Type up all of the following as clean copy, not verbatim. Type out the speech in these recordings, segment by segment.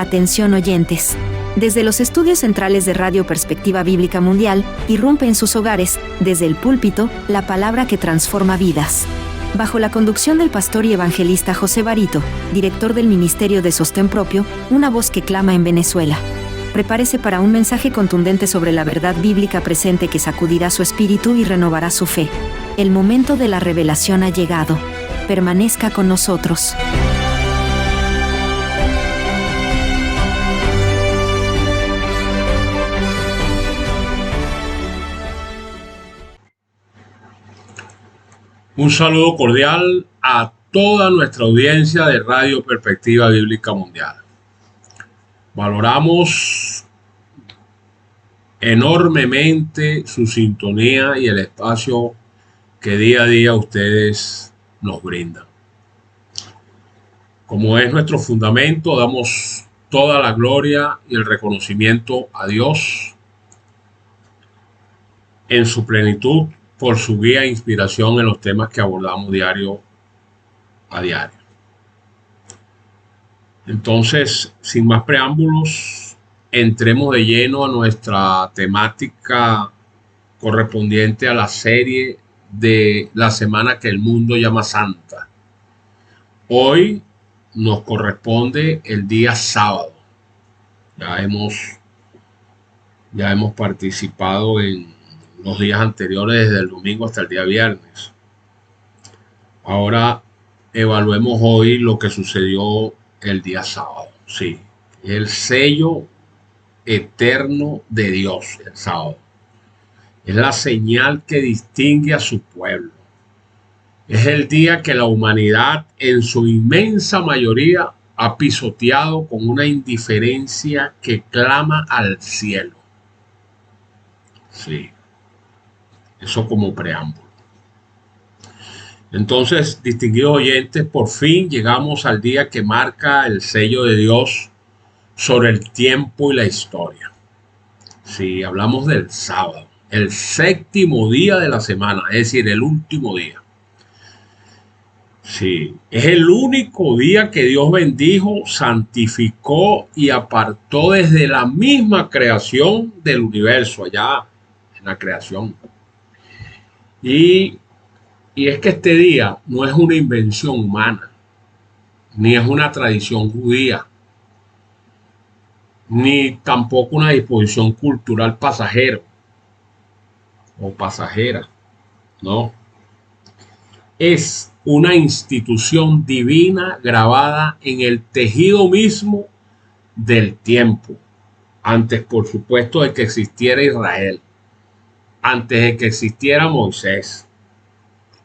Atención oyentes. Desde los estudios centrales de Radio Perspectiva Bíblica Mundial, irrumpe en sus hogares, desde el púlpito, la palabra que transforma vidas. Bajo la conducción del pastor y evangelista José Barito, director del Ministerio de Sostén Propio, una voz que clama en Venezuela. Prepárese para un mensaje contundente sobre la verdad bíblica presente que sacudirá su espíritu y renovará su fe. El momento de la revelación ha llegado. Permanezca con nosotros. Un saludo cordial a toda nuestra audiencia de Radio Perspectiva Bíblica Mundial. Valoramos enormemente su sintonía y el espacio que día a día ustedes nos brindan. Como es nuestro fundamento, damos toda la gloria y el reconocimiento a Dios en su plenitud por su guía e inspiración en los temas que abordamos diario a diario. Entonces, sin más preámbulos, entremos de lleno a nuestra temática correspondiente a la serie de la semana que el mundo llama Santa. Hoy nos corresponde el día sábado. Ya hemos participado en los días anteriores, desde el domingo hasta el día viernes. Ahora evaluemos hoy lo que sucedió el día sábado. Sí, el sello eterno de Dios, el sábado. Es la señal que distingue a su pueblo. Es el día que la humanidad, en su inmensa mayoría, ha pisoteado con una indiferencia que clama al cielo. Sí. Eso como preámbulo. Entonces, distinguidos oyentes, por fin llegamos al día que marca el sello de Dios sobre el tiempo y la historia. Sí, hablamos del sábado, el séptimo día de la semana, es decir, el último día. Sí, es el único día que Dios bendijo, santificó y apartó desde la misma creación del universo, allá en la creación. Y es que este día no es una invención humana, ni es una tradición judía, ni tampoco una disposición cultural pasajera, no. Es una institución divina grabada en el tejido mismo del tiempo, antes, por supuesto, de que existiera Israel. Antes de que existiera Moisés,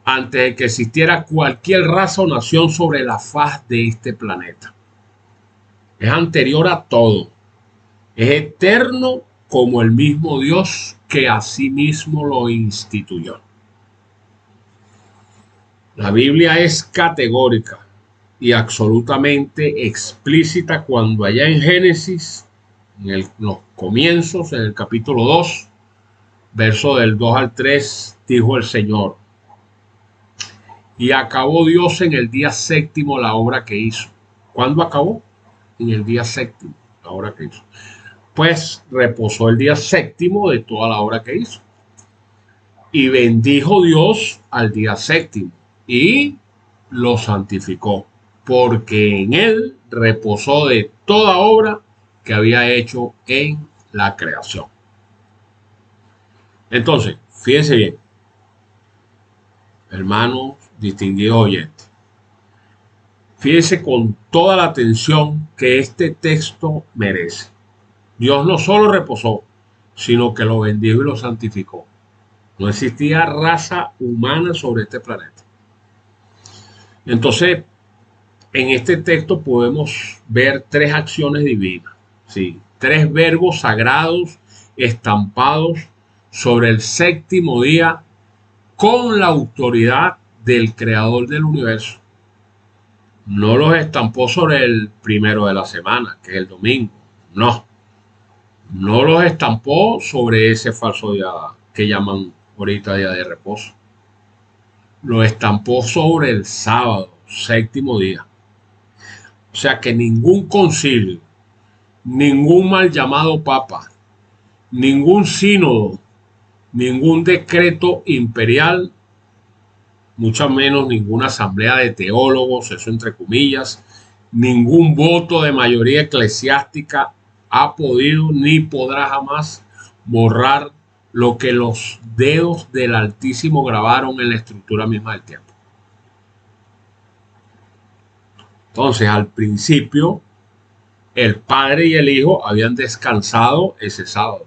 antes de que existiera cualquier raza o nación sobre la faz de este planeta. Es anterior a todo. Es eterno como el mismo Dios que a sí mismo lo instituyó. La Biblia es categórica y absolutamente explícita cuando allá en Génesis, en los comienzos, en el capítulo 2, verso del 2 al 3, dijo el Señor: y acabó Dios en el día séptimo la obra que hizo. ¿Cuándo acabó? En el día séptimo, la obra que hizo. Pues reposó el día séptimo de toda la obra que hizo. Y bendijo Dios al día séptimo y lo santificó, porque en él reposó de toda obra que había hecho en la creación. Entonces, fíjense bien, hermanos distinguidos oyentes, fíjense con toda la atención que este texto merece. Dios no solo reposó, sino que lo bendijo y lo santificó. No existía raza humana sobre este planeta. Entonces, en este texto podemos ver tres acciones divinas, ¿sí? Tres verbos sagrados estampados sobre el séptimo día con la autoridad del creador del universo. No los estampó sobre el primero de la semana, que es el domingo. No los estampó sobre ese falso día que llaman ahorita día de reposo. Lo estampó sobre el sábado, séptimo día. O sea que ningún concilio, ningún mal llamado papa, ningún sínodo, ningún decreto imperial, mucho menos ninguna asamblea de teólogos, eso entre comillas, ningún voto de mayoría eclesiástica ha podido ni podrá jamás borrar lo que los dedos del Altísimo grabaron en la estructura misma del tiempo. Entonces, al principio, el Padre y el Hijo habían descansado ese sábado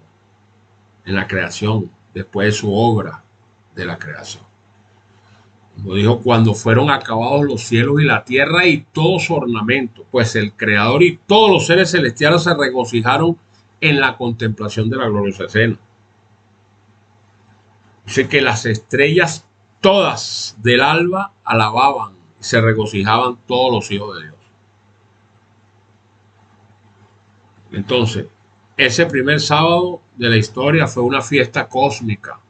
en la creación, después de su obra de la creación. Lo dijo, cuando fueron acabados los cielos y la tierra y todo su ornamento, pues el Creador y todos los seres celestiales se regocijaron en la contemplación de la gloriosa escena. Dice que las estrellas todas del alba alababan y se regocijaban todos los hijos de Dios. Entonces, ese primer sábado de la historia fue una fiesta cósmica,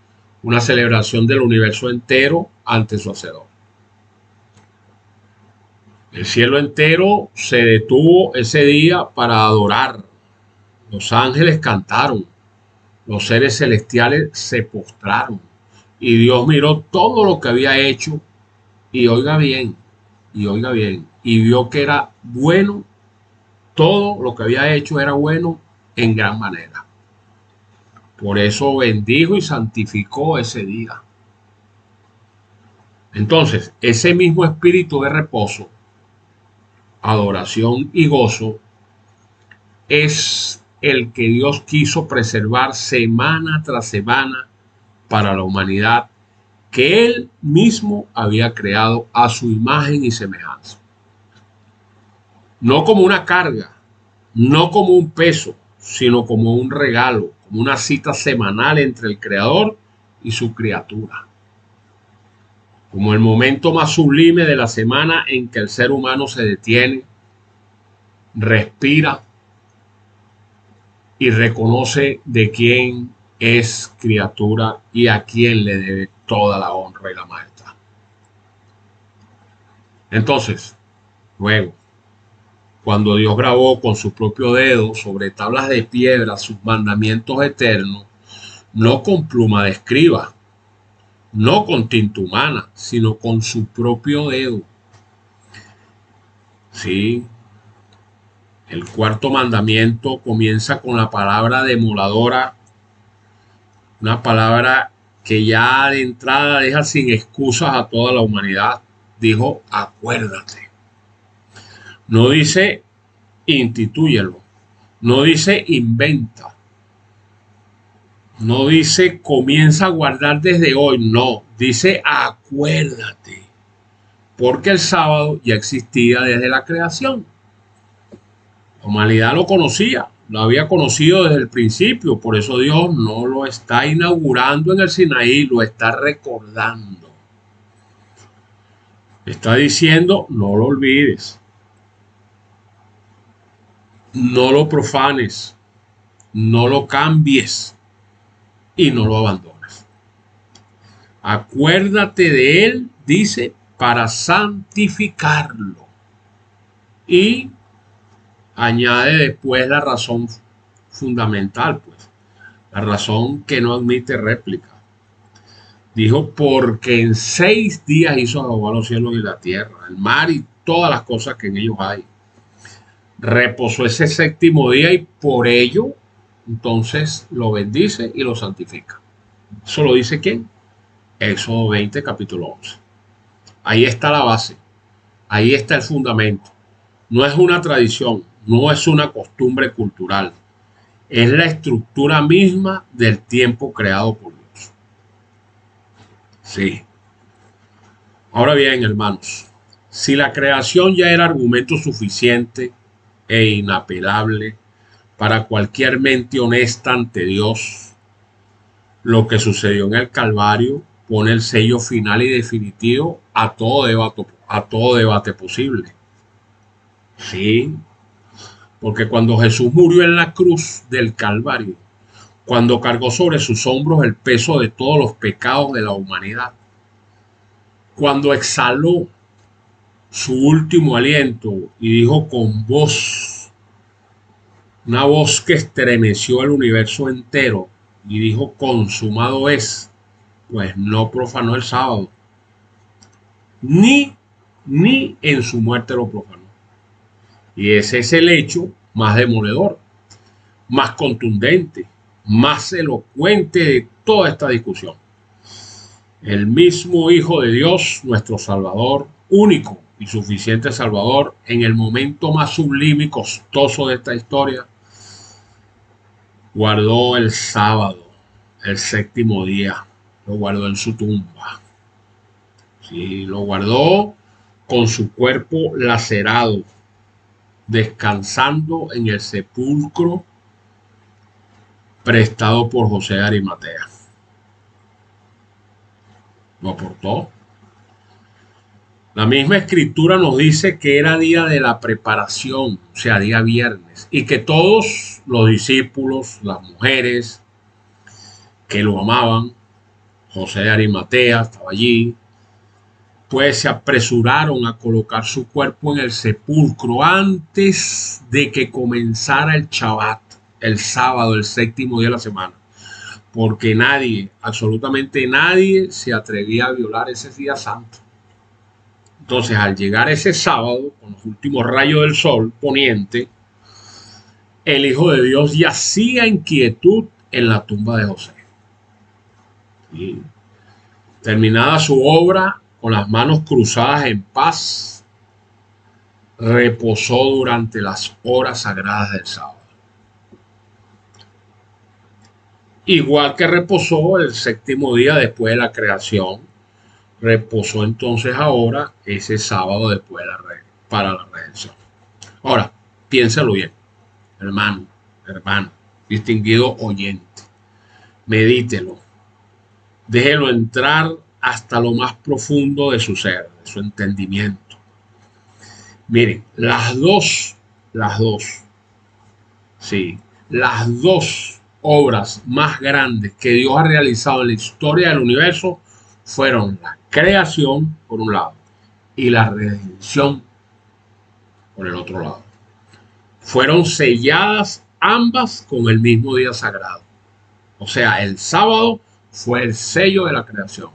una celebración del universo entero ante su hacedor. El cielo entero se detuvo ese día para adorar. Los ángeles cantaron, los seres celestiales se postraron y Dios miró todo lo que había hecho y oiga bien, y vio que era bueno, todo lo que había hecho era bueno en gran manera. Por eso bendijo y santificó ese día. Entonces, ese mismo espíritu de reposo, adoración y gozo es el que Dios quiso preservar semana tras semana para la humanidad que Él mismo había creado a su imagen y semejanza. No como una carga, no como un peso, sino como un regalo, como una cita semanal entre el Creador y su criatura. Como el momento más sublime de la semana en que el ser humano se detiene, respira y reconoce de quién es criatura y a quién le debe toda la honra y la majestad. Entonces, luego, cuando Dios grabó con su propio dedo sobre tablas de piedra sus mandamientos eternos, no con pluma de escriba, no con tinta humana, sino con su propio dedo. Sí, el cuarto mandamiento comienza con la palabra demoledora, una palabra que ya de entrada deja sin excusas a toda la humanidad. Dijo, acuérdate. No dice intitúyelo, no dice inventa, no dice comienza a guardar desde hoy, no, dice acuérdate, porque el sábado ya existía desde la creación. La humanidad lo conocía, lo había conocido desde el principio, por eso Dios no lo está inaugurando en el Sinaí, lo está recordando. Está diciendo, no lo olvides. No lo profanes, no lo cambies y no lo abandones. Acuérdate de él, dice, para santificarlo. Y añade después la razón fundamental, pues, la razón que no admite réplica. Dijo, porque en 6 días hizo Jehová los cielos y la tierra, el mar y todas las cosas que en ellos hay. Reposó ese 7º día y por ello entonces lo bendice y lo santifica. ¿Eso lo dice quién? Éxodo 20, capítulo 11. Ahí está la base, ahí está el fundamento. No es una tradición, no es una costumbre cultural, es la estructura misma del tiempo creado por Dios. Sí. Ahora bien, hermanos, si la creación ya era argumento suficiente e inapelable para cualquier mente honesta ante Dios, lo que sucedió en el Calvario pone el sello final y definitivo a todo debate posible. Sí, porque cuando Jesús murió en la cruz del Calvario, cuando cargó sobre sus hombros el peso de todos los pecados de la humanidad, cuando exhaló su último aliento y dijo con voz una voz que estremeció el universo entero y dijo: consumado es. Pues no profanó el sábado, ni en su muerte lo profanó. Y ese es el hecho más demoledor, más contundente, más elocuente de toda esta discusión. El mismo Hijo de Dios, nuestro Salvador, único y suficiente Salvador, en el momento más sublime y costoso de esta historia, guardó el sábado, el séptimo día, lo guardó en su tumba. Sí, lo guardó con su cuerpo lacerado, descansando en el sepulcro prestado por José de Arimatea. Lo aportó. La misma escritura nos dice que era día de la preparación, o sea, día viernes, y que todos los discípulos, las mujeres que lo amaban, José de Arimatea estaba allí, pues se apresuraron a colocar su cuerpo en el sepulcro antes de que comenzara el Shabbat, el sábado, el séptimo día de la semana, porque nadie, absolutamente nadie, se atrevía a violar ese día santo. Entonces, al llegar ese sábado, con los últimos rayos del sol poniente, el Hijo de Dios yacía en quietud en la tumba de José. Y terminada su obra, con las manos cruzadas en paz, reposó durante las horas sagradas del sábado. Igual que reposó el séptimo día después de la creación, reposó entonces ahora ese sábado después de para la redención. Ahora, piénsalo bien, hermano, distinguido oyente. Medítelo. Déjelo entrar hasta lo más profundo de su ser, de su entendimiento. Miren, las dos obras más grandes que Dios ha realizado en la historia del universo fueron la creación, por un lado, y la redención, por el otro lado. Fueron selladas ambas con el mismo día sagrado. O sea, el sábado fue el sello de la creación.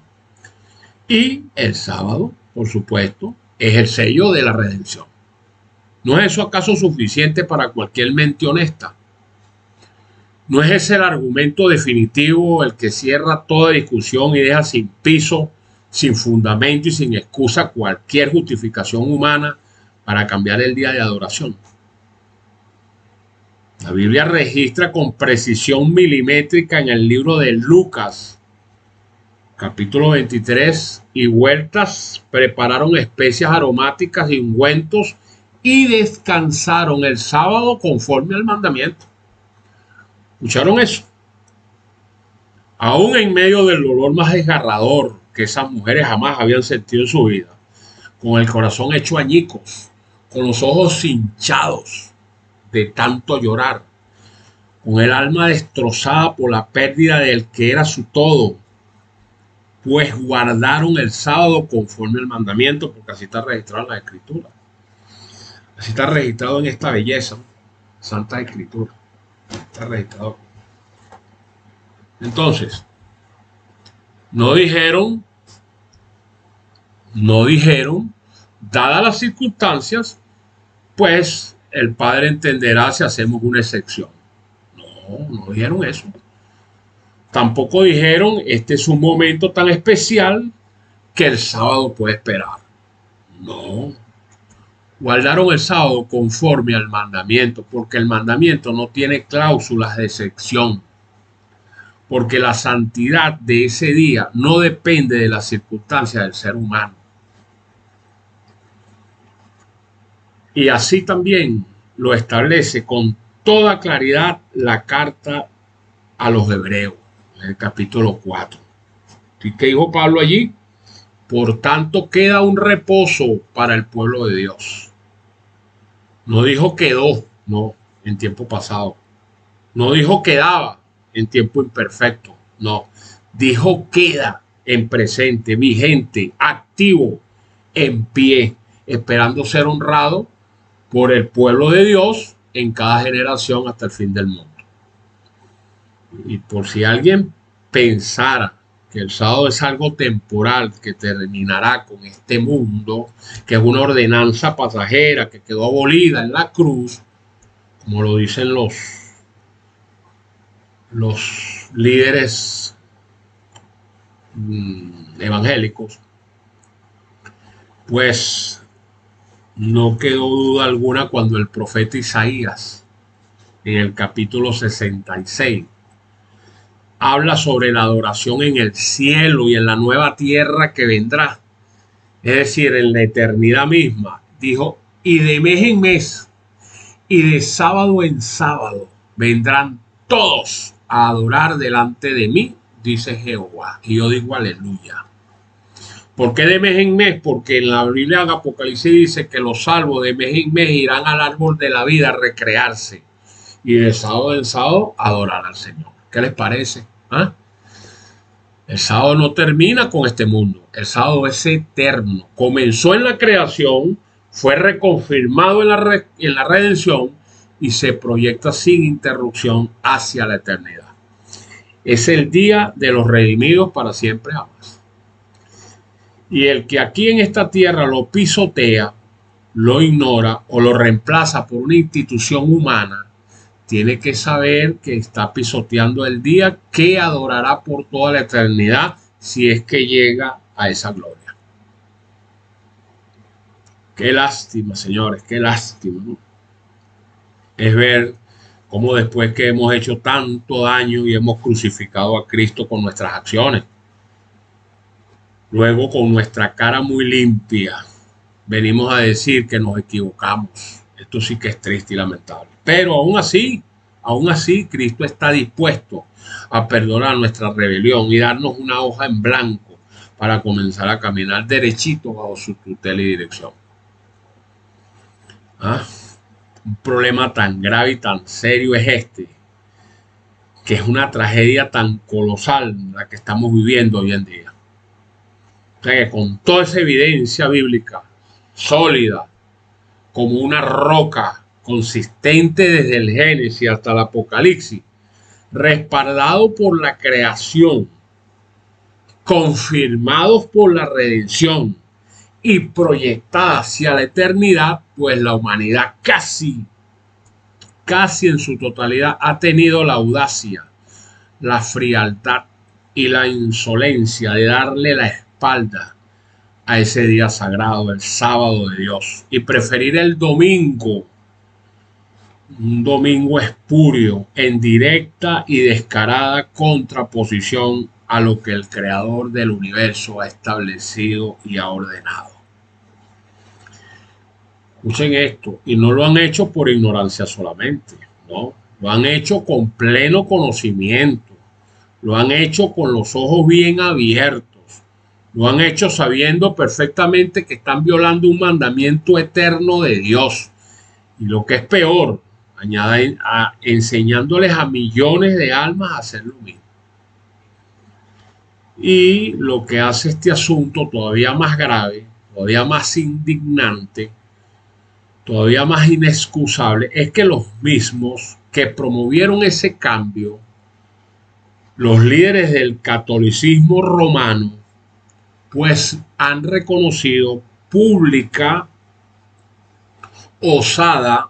Y el sábado, por supuesto, es el sello de la redención. ¿No es eso acaso suficiente para cualquier mente honesta? ¿No es ese el argumento definitivo, el que cierra toda discusión y deja sin piso, sin fundamento y sin excusa cualquier justificación humana para cambiar el día de adoración? La Biblia registra con precisión milimétrica en el libro de Lucas, capítulo 23, y huertas prepararon especias aromáticas y ungüentos y descansaron el sábado conforme al mandamiento. ¿Escucharon eso? Aún en medio del dolor más desgarrador que esas mujeres jamás habían sentido en su vida, con el corazón hecho añicos, con los ojos hinchados de tanto llorar, con el alma destrozada por la pérdida del que era su todo, pues guardaron el sábado conforme al mandamiento, porque así está registrado en la Escritura. Así está registrado en esta belleza, Santa Escritura. Está registrado. Entonces, no dijeron, dadas las circunstancias, pues el Padre entenderá si hacemos una excepción. No dijeron eso. Tampoco dijeron, este es un momento tan especial que el sábado puede esperar. No. Guardaron el sábado conforme al mandamiento, porque el mandamiento no tiene cláusulas de excepción, porque la santidad de ese día no depende de las circunstancias del ser humano. Y así también lo establece con toda claridad la carta a los hebreos, en el capítulo 4. ¿Y qué dijo Pablo allí? Por tanto, queda un reposo para el pueblo de Dios. No dijo quedó, no, en tiempo pasado. No dijo quedaba en tiempo imperfecto, no. Dijo queda en presente, vigente, activo, en pie, esperando ser honrado por el pueblo de Dios en cada generación hasta el fin del mundo. Y por si alguien pensara que el sábado es algo temporal que terminará con este mundo, que es una ordenanza pasajera que quedó abolida en la cruz, como lo dicen los líderes evangélicos, pues no quedó duda alguna cuando el profeta Isaías, en el capítulo 66, habla sobre la adoración en el cielo y en la nueva tierra que vendrá, es decir, en la eternidad misma. Dijo, y de mes en mes y de sábado en sábado vendrán todos a adorar delante de mí, dice Jehová. Y yo digo aleluya. ¿Por qué de mes en mes? Porque en la Biblia en Apocalipsis dice que los salvos de mes en mes irán al árbol de la vida a recrearse y de sábado en sábado a adorar al Señor. ¿Qué les parece? ¿Ah? El sábado no termina con este mundo. El sábado es eterno. Comenzó en la creación, fue reconfirmado en la redención y se proyecta sin interrupción hacia la eternidad. Es el día de los redimidos para siempre jamás. Y el que aquí en esta tierra lo pisotea, lo ignora o lo reemplaza por una institución humana, tiene que saber que está pisoteando el día que adorará por toda la eternidad si es que llega a esa gloria. Qué lástima, señores, qué lástima, ¿no? Es ver cómo después que hemos hecho tanto daño y hemos crucificado a Cristo con nuestras acciones, luego con nuestra cara muy limpia, venimos a decir que nos equivocamos. Esto sí que es triste y lamentable. Pero aún así, Cristo está dispuesto a perdonar nuestra rebelión y darnos una hoja en blanco para comenzar a caminar derechito bajo su tutela y dirección. Un problema tan grave y tan serio es este, que es una tragedia tan colosal la que estamos viviendo hoy en día. O sea que con toda esa evidencia bíblica sólida, como una roca consistente desde el Génesis hasta el Apocalipsis, respaldado por la creación, confirmados por la redención y proyectada hacia la eternidad, pues la humanidad casi en su totalidad ha tenido la audacia, la frialdad y la insolencia de darle la espalda a ese día sagrado, el sábado de Dios, y preferir el domingo, un domingo espurio, en directa y descarada contraposición a lo que el creador del universo ha establecido y ha ordenado. Escuchen esto, y no lo han hecho por ignorancia solamente, ¿no? Lo han hecho con pleno conocimiento, lo han hecho con los ojos bien abiertos, lo han hecho sabiendo perfectamente que están violando un mandamiento eterno de Dios. Y lo que es peor, enseñándoles a millones de almas a hacer lo mismo. Y lo que hace este asunto todavía más grave, todavía más indignante, todavía más inexcusable, es que los mismos que promovieron ese cambio, los líderes del catolicismo romano, pues han reconocido pública, osada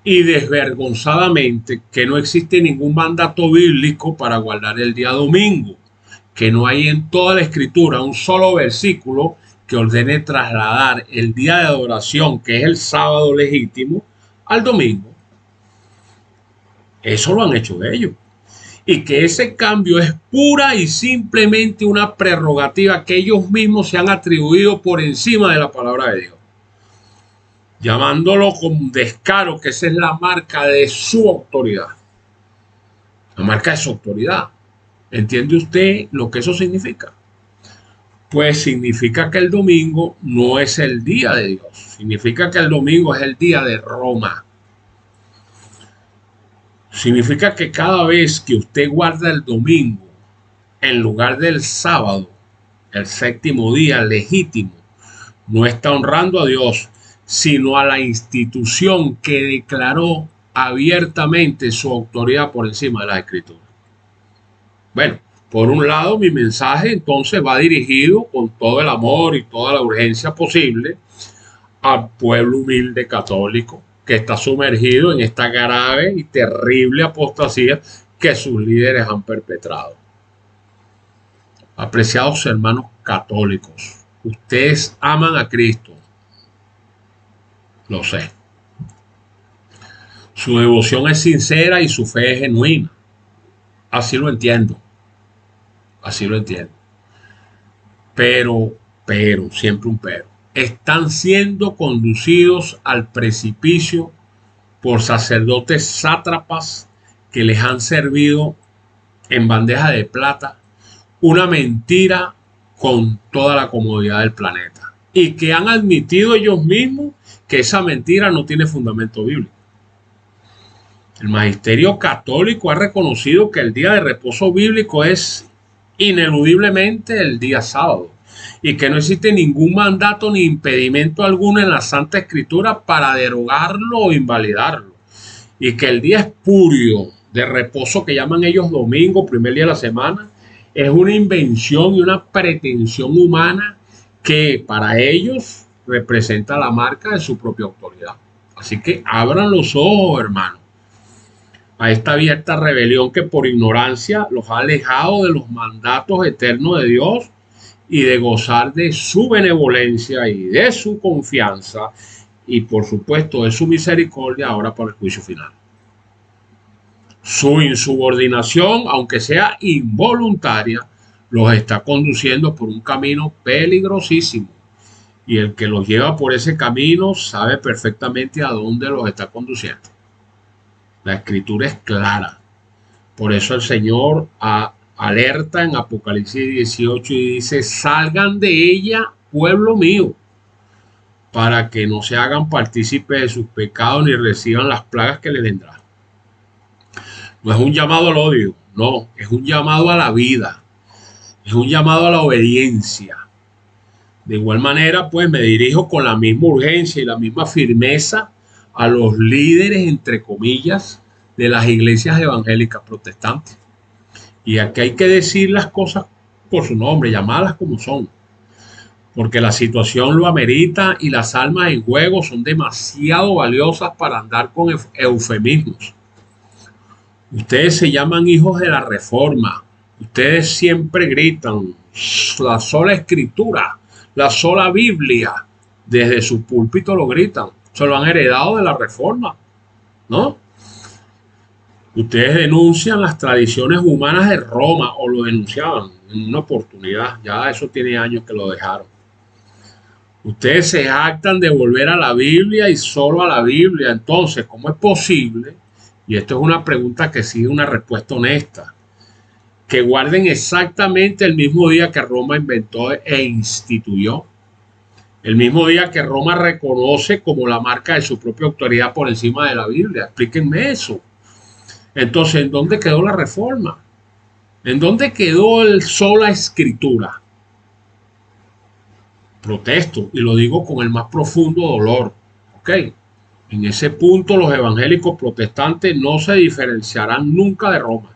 y desvergonzadamente que no existe ningún mandato bíblico para guardar el día domingo, que no hay en toda la escritura un solo versículo que ordene trasladar el día de adoración, que es el sábado legítimo, al domingo. Eso lo han hecho ellos. Y que ese cambio es pura y simplemente una prerrogativa que ellos mismos se han atribuido por encima de la palabra de Dios, llamándolo con descaro que esa es la marca de su autoridad. La marca de su autoridad. ¿Entiende usted lo que eso significa? Pues significa que el domingo no es el día de Dios. Significa que el domingo es el día de Roma. Significa que cada vez que usted guarda el domingo en lugar del sábado, el séptimo día legítimo, no está honrando a Dios, sino a la institución que declaró abiertamente su autoridad por encima de las Escrituras. Bueno, por un lado, mi mensaje entonces va dirigido con todo el amor y toda la urgencia posible al pueblo humilde católico que está sumergido en esta grave y terrible apostasía que sus líderes han perpetrado. Apreciados hermanos católicos, ustedes aman a Cristo, lo sé. Su devoción es sincera y su fe es genuina. Así lo entiendo. Así lo entiendo. Pero, siempre un pero. Están siendo conducidos al precipicio por sacerdotes sátrapas que les han servido en bandeja de plata una mentira con toda la comodidad del planeta y que han admitido ellos mismos que esa mentira no tiene fundamento bíblico. El magisterio católico ha reconocido que el día de reposo bíblico es ineludiblemente el día sábado y que no existe ningún mandato ni impedimento alguno en la Santa Escritura para derogarlo o invalidarlo, y que el día espurio de reposo que llaman ellos domingo, primer día de la semana, es una invención y una pretensión humana que para ellos representa la marca de su propia autoridad. Así que abran los ojos, hermanos, a esta abierta rebelión que por ignorancia los ha alejado de los mandatos eternos de Dios y de gozar de su benevolencia y de su confianza y por supuesto de su misericordia ahora para el juicio final. Su insubordinación, aunque sea involuntaria, los está conduciendo por un camino peligrosísimo, y el que los lleva por ese camino sabe perfectamente a dónde los está conduciendo. La Escritura es clara. Por eso el Señor alerta en Apocalipsis 18 y dice: salgan de ella, pueblo mío, para que no se hagan partícipes de sus pecados ni reciban las plagas que les vendrán. No es un llamado al odio, no, es un llamado a la vida, es un llamado a la obediencia. De igual manera, pues me dirijo con la misma urgencia y la misma firmeza a los líderes, entre comillas, de las iglesias evangélicas protestantes. Y aquí hay que decir las cosas por su nombre, llamarlas como son, porque la situación lo amerita y las almas en juego son demasiado valiosas para andar con eufemismos. Ustedes se llaman hijos de la Reforma. Ustedes siempre gritan la sola Escritura, la sola Biblia. Desde su púlpito lo gritan. Se lo han heredado de la Reforma, ¿no? Ustedes denuncian las tradiciones humanas de Roma, o lo denunciaban en una oportunidad. Ya eso tiene años que lo dejaron. Ustedes se jactan de volver a la Biblia y solo a la Biblia. Entonces, ¿cómo es posible? Y esto es una pregunta que sigue una respuesta honesta. Que guarden exactamente el mismo día que Roma inventó e instituyó. El mismo día que Roma reconoce como la marca de su propia autoridad por encima de la Biblia. Explíquenme eso. Entonces, ¿en dónde quedó la Reforma? ¿En dónde quedó el sola Escritura? Protesto, y lo digo con el más profundo dolor. ¿Ok? En ese punto los evangélicos protestantes no se diferenciarán nunca de Roma.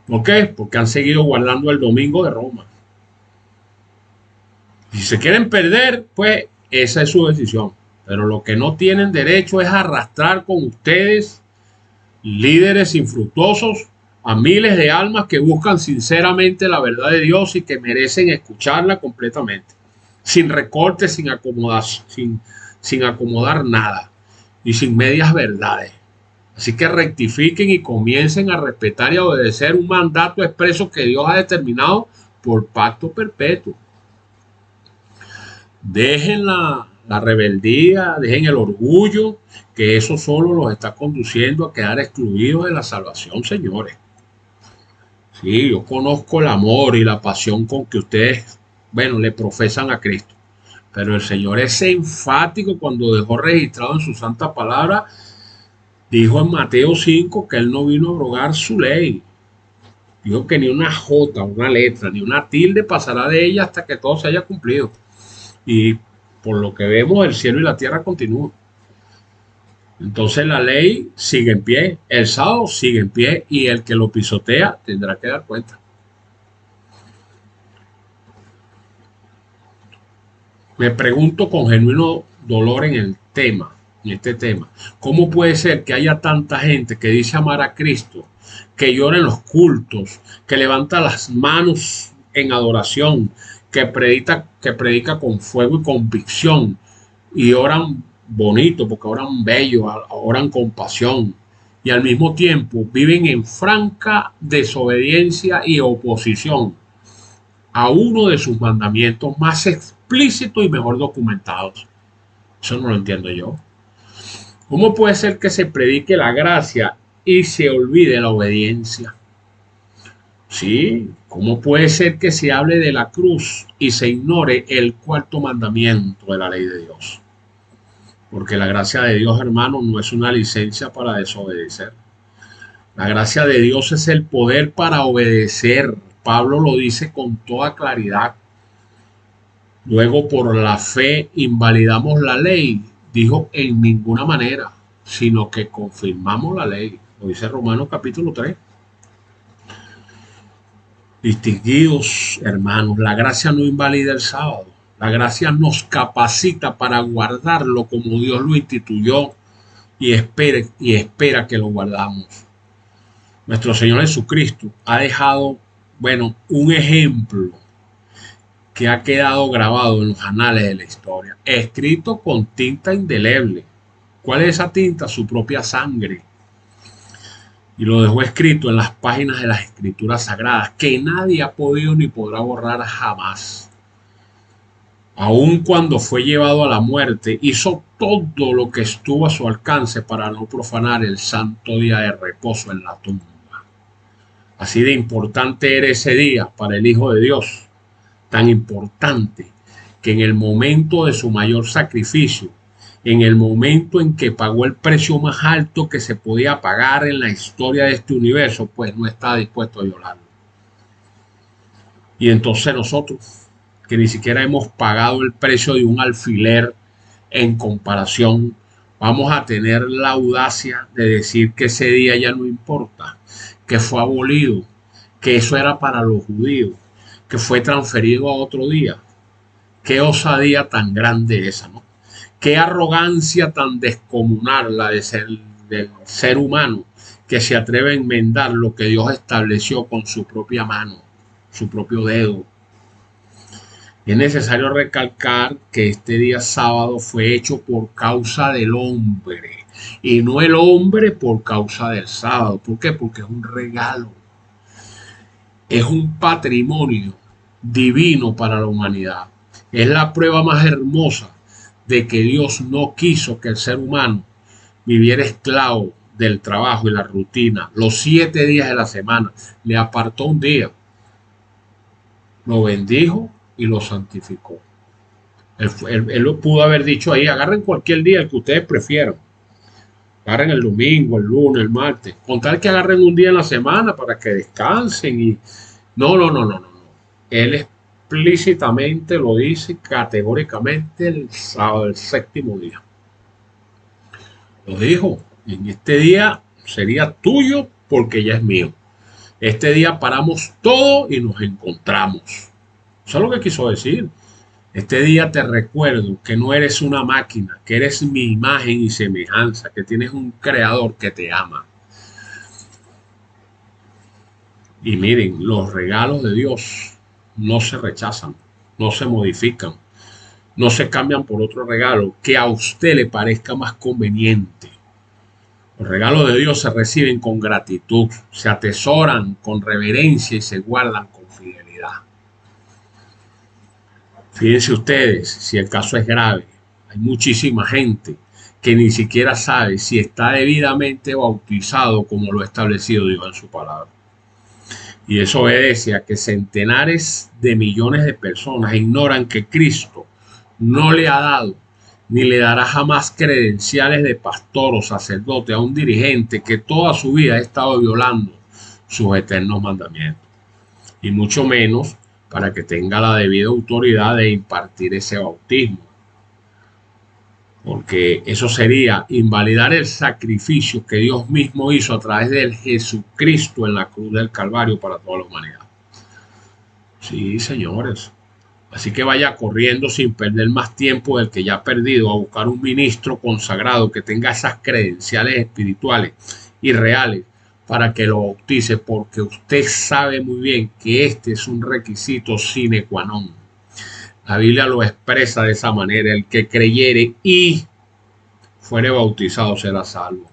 ¿Por qué? Porque han seguido guardando el domingo de Roma. Si se quieren perder, pues esa es su decisión. Pero lo que no tienen derecho es arrastrar con ustedes, líderes infructuosos, a miles de almas que buscan sinceramente la verdad de Dios y que merecen escucharla completamente, sin recortes, sin acomodar nada y sin medias verdades. Así que rectifiquen y comiencen a respetar y a obedecer un mandato expreso que Dios ha determinado por pacto perpetuo. Dejen la rebeldía, dejen el orgullo, que eso solo los está conduciendo a quedar excluidos de la salvación, señores. Sí, yo conozco el amor y la pasión con que ustedes, le profesan a Cristo. Pero el Señor es enfático cuando dejó registrado en su santa palabra, dijo en Mateo 5 que Él no vino a abrogar su ley. Dijo que ni una jota, una letra, ni una tilde pasará de ella hasta que todo se haya cumplido. Y por lo que vemos, el cielo y la tierra continúan. Entonces la ley sigue en pie, el sábado sigue en pie y el que lo pisotea tendrá que dar cuenta. Me pregunto con genuino dolor en este tema, ¿cómo puede ser que haya tanta gente que dice amar a Cristo, que llora en los cultos, que levanta las manos en adoración, que predica con fuego y convicción y oran bonito, porque oran bello, oran con pasión, y al mismo tiempo viven en franca desobediencia y oposición a uno de sus mandamientos más explícitos y mejor documentados? Eso no lo entiendo yo. ¿Cómo puede ser que se predique la gracia y se olvide la obediencia? Sí, ¿cómo puede ser que se hable de la cruz y se ignore el cuarto mandamiento de la ley de Dios? Porque la gracia de Dios, hermano, no es una licencia para desobedecer. La gracia de Dios es el poder para obedecer. Pablo lo dice con toda claridad. Luego, por la fe invalidamos la ley. Dijo en ninguna manera, sino que confirmamos la ley. Lo dice Romanos capítulo 3. Distinguidos hermanos, la gracia no invalida el sábado. La gracia nos capacita para guardarlo como Dios lo instituyó y espera que lo guardamos. Nuestro Señor Jesucristo ha dejado, un ejemplo que ha quedado grabado en los anales de la historia, escrito con tinta indeleble. ¿Cuál es esa tinta? Su propia sangre. Y lo dejó escrito en las páginas de las Escrituras Sagradas, que nadie ha podido ni podrá borrar jamás. Aun cuando fue llevado a la muerte, hizo todo lo que estuvo a su alcance para no profanar el santo día de reposo en la tumba. Así de importante era ese día para el Hijo de Dios, tan importante que en el momento de su mayor sacrificio, en el momento en que pagó el precio más alto que se podía pagar en la historia de este universo, pues no estaba dispuesto a violarlo. Y entonces nosotros, que ni siquiera hemos pagado el precio de un alfiler en comparación, vamos a tener la audacia de decir que ese día ya no importa, que fue abolido, que eso era para los judíos, que fue transferido a otro día. Qué osadía tan grande esa, ¿no? Qué arrogancia tan descomunal la del ser humano, que se atreve a enmendar lo que Dios estableció con su propia mano, su propio dedo. Es necesario recalcar que este día sábado fue hecho por causa del hombre y no el hombre por causa del sábado. ¿Por qué? Porque es un regalo, es un patrimonio divino para la humanidad. Es la prueba más hermosa de que Dios no quiso que el ser humano viviera esclavo del trabajo y la rutina los 7 días de la semana. Le apartó un día, lo bendijo y lo santificó. Él lo pudo haber dicho ahí: agarren cualquier día, el que ustedes prefieran. Agarren el domingo, el lunes, el martes, con tal que agarren un día en la semana para que descansen. Y no. Él explícitamente lo dice, categóricamente, el sábado, el séptimo día. Lo dijo: en este día sería tuyo porque ya es mío. Este día paramos todo y nos encontramos. Eso es lo que quiso decir. Este día te recuerdo que no eres una máquina, que eres mi imagen y semejanza, que tienes un creador que te ama. Y miren, los regalos de Dios no se rechazan, no se modifican, no se cambian por otro regalo que a usted le parezca más conveniente. Los regalos de Dios se reciben con gratitud, se atesoran con reverencia y se guardan con fidelidad. Fíjense ustedes, si el caso es grave, hay muchísima gente que ni siquiera sabe si está debidamente bautizado como lo ha establecido Dios en su palabra. Y eso obedece a que centenares de millones de personas ignoran que Cristo no le ha dado ni le dará jamás credenciales de pastor o sacerdote a un dirigente que toda su vida ha estado violando sus eternos mandamientos. Y mucho menos para que tenga la debida autoridad de impartir ese bautismo. porque eso sería invalidar el sacrificio que Dios mismo hizo a través de Jesucristo en la cruz del Calvario para toda la humanidad. Sí, señores. Así que vaya corriendo sin perder más tiempo del que ya ha perdido a buscar un ministro consagrado que tenga esas credenciales espirituales y reales para que lo bautice, porque usted sabe muy bien que este es un requisito sine qua non. La Biblia lo expresa de esa manera: el que creyere y fuere bautizado será salvo,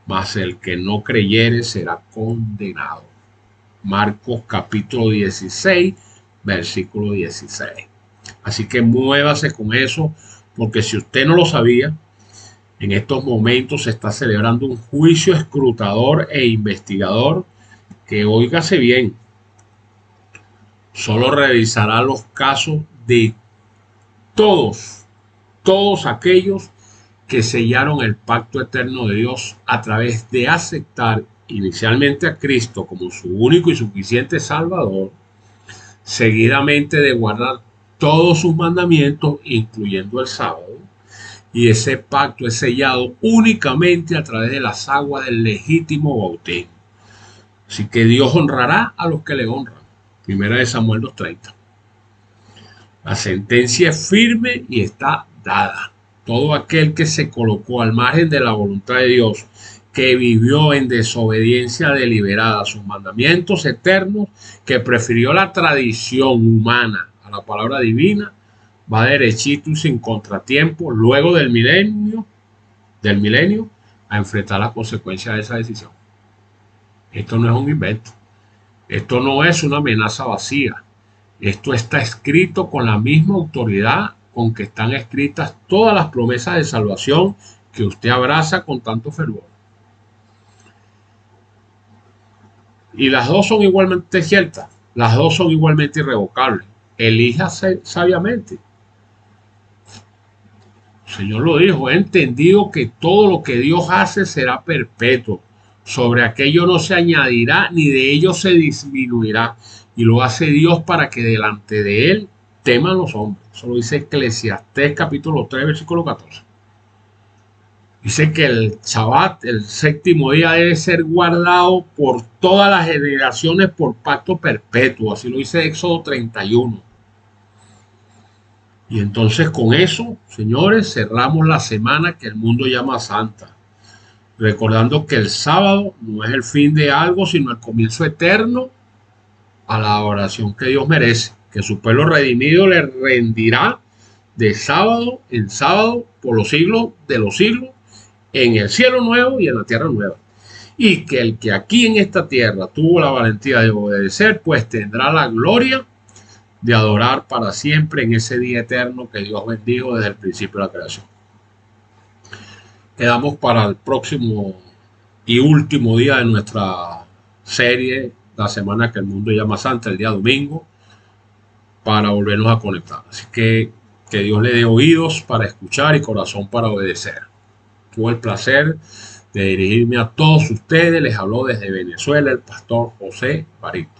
mas el que no creyere será condenado. Marcos capítulo 16, versículo 16. Así que muévase con eso, porque si usted no lo sabía, en estos momentos se está celebrando un juicio escrutador e investigador que, óigase bien, solo revisará los casos de todos aquellos que sellaron el pacto eterno de Dios a través de aceptar inicialmente a Cristo como su único y suficiente Salvador, seguidamente de guardar todos sus mandamientos, incluyendo el sábado, y ese pacto es sellado únicamente a través de las aguas del legítimo bautismo. Así que Dios honrará a los que le honran. Primera de Samuel 2:30. La sentencia es firme y está dada. Todo aquel que se colocó al margen de la voluntad de Dios, que vivió en desobediencia deliberada a sus mandamientos eternos, que prefirió la tradición humana a la palabra divina, va derechito y sin contratiempo, luego del milenio, a enfrentar las consecuencias de esa decisión. Esto no es un invento. Esto no es una amenaza vacía. Esto está escrito con la misma autoridad con que están escritas todas las promesas de salvación que usted abraza con tanto fervor. Y las dos son igualmente ciertas, las dos son igualmente irrevocables. Elíjase sabiamente. El Señor lo dijo: he entendido que todo lo que Dios hace será perpetuo. Sobre aquello no se añadirá, ni de ello se disminuirá. Y lo hace Dios para que delante de Él teman los hombres. Eso lo dice Eclesiastés capítulo 3, versículo 14. Dice que el Shabbat, el séptimo día, debe ser guardado por todas las generaciones por pacto perpetuo. Así lo dice Éxodo 31. Y entonces con eso, señores, cerramos la semana que el mundo llama santa. Recordando que el sábado no es el fin de algo, sino el comienzo eterno a la adoración que Dios merece, que su pueblo redimido le rendirá de sábado en sábado por los siglos de los siglos, en el cielo nuevo y en la tierra nueva. Y que el que aquí en esta tierra tuvo la valentía de obedecer, pues tendrá la gloria de adorar para siempre en ese día eterno que Dios bendijo desde el principio de la creación. Quedamos para el próximo y último día de nuestra serie, la semana que el mundo llama santa, el día domingo, para volvernos a conectar. Así que Dios le dé oídos para escuchar y corazón para obedecer. Tuve el placer de dirigirme a todos ustedes. Les habló desde Venezuela el pastor José Barito.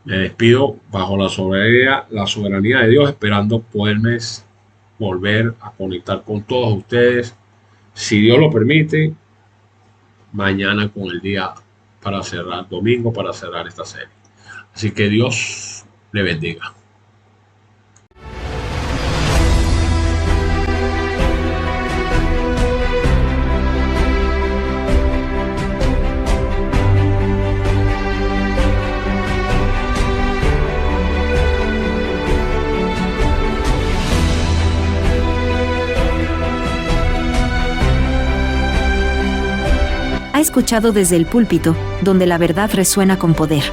Me despido bajo la soberanía de Dios, esperando poderme volver a conectar con todos ustedes, si Dios lo permite, mañana con el día para cerrar, domingo para cerrar esta serie. Así que Dios le bendiga. Ha escuchado Desde el Púlpito, donde la verdad resuena con poder.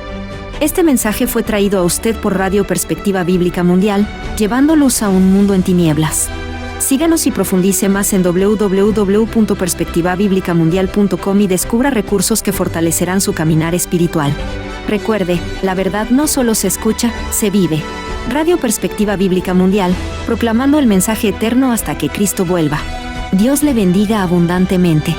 Este mensaje fue traído a usted por Radio Perspectiva Bíblica Mundial, llevando luz a un mundo en tinieblas. Síganos y profundice más en www.perspectivabiblicamundial.com y descubra recursos que fortalecerán su caminar espiritual. Recuerde, la verdad no solo se escucha, se vive. Radio Perspectiva Bíblica Mundial, proclamando el mensaje eterno hasta que Cristo vuelva. Dios le bendiga abundantemente.